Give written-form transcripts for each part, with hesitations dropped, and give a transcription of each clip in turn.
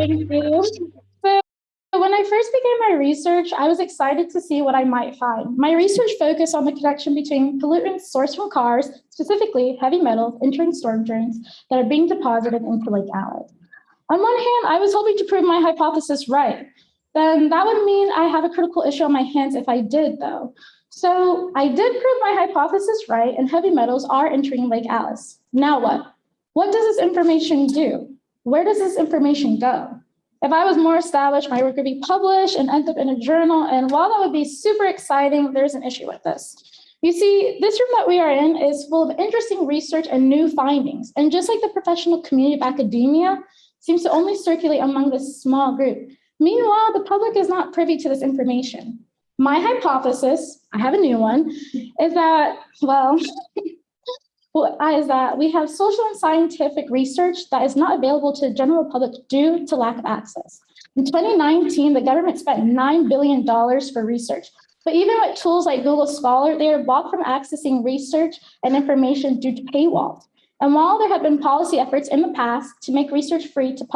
Thank you. So when I first began my research, I was excited to see what I might find. My research focused on the connection between pollutants sourced from cars, specifically heavy metals entering storm drains that are being deposited into Lake Alice. On one hand, I was hoping to prove my hypothesis right. Then that would mean I have a critical issue on my hands if I did, though. So I did prove my hypothesis right, and heavy metals are entering Lake Alice. Now what? What does this information do? Where does this information go? If I was more established, my work would be published and end up in a journal. And while that would be super exciting, there's an issue with this. You see, this room that we are in is full of interesting research and new findings. And just like the professional community of academia seems to only circulate among this small group, meanwhile, the public is not privy to this information. My hypothesis, I have a new one, is that, is that we have social and scientific research that is not available to the general public due to lack of access. In 2019, the government spent $9 billion for research. But even with tools like Google Scholar, they are blocked from accessing research and information due to paywalls. And while there have been policy efforts in the past to make research free to the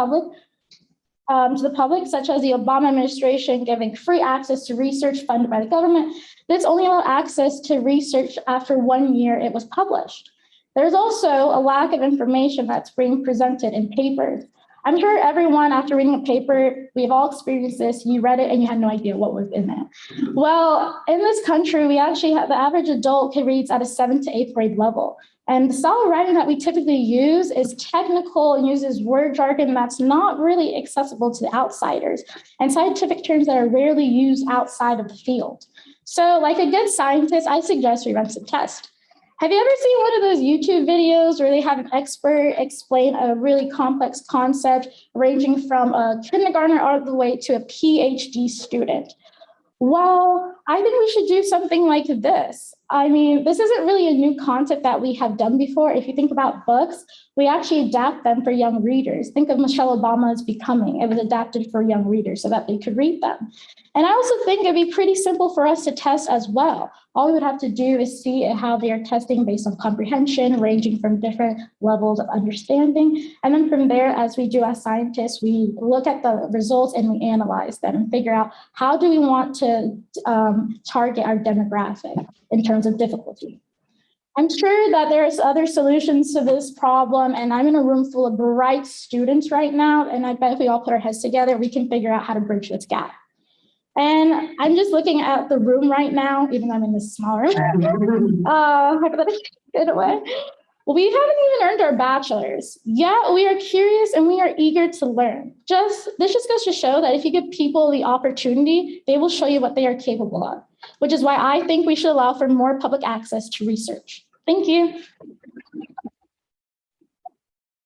public, such as the Obama administration giving free access to research funded by the government, this only allowed access to research after 1 year it was published. There's also a lack of information that's being presented in papers. I'm sure everyone, after reading a paper, we've all experienced this, you read it and you had no idea what was in it. Well, in this country, we actually have the average adult can read at a 7th to 8th grade level. And the style of writing that we typically use is technical and uses word jargon that's not really accessible to the outsiders and scientific terms that are rarely used outside of the field. So like a good scientist, I suggest we run some tests. Have you ever seen one of those YouTube videos where they have an expert explain a really complex concept ranging from a kindergartner all the way to a PhD student? Well, I think we should do something like this. I mean, this isn't really a new concept that we have done before. If you think about books, we actually adapt them for young readers. Think of Michelle Obama's Becoming. It was adapted for young readers so that they could read them. And I also think it'd be pretty simple for us to test as well. All we would have to do is see how they are testing based on comprehension, ranging from different levels of understanding. And then from there, as we do as scientists, we look at the results and we analyze them and figure out how do we want to target our demographic in terms of difficulty. I'm sure that there's other solutions to this problem, and I'm in a room full of bright students right now, and I bet if we all put our heads together, we can figure out how to bridge this gap. And I'm just looking at the room right now, even though I'm in this small room, hypothetically, in a way. We haven't even earned our bachelor's, yet we are curious and we are eager to learn. This just goes to show that if you give people the opportunity, they will show you what they are capable of, which is why I think we should allow for more public access to research. Thank you.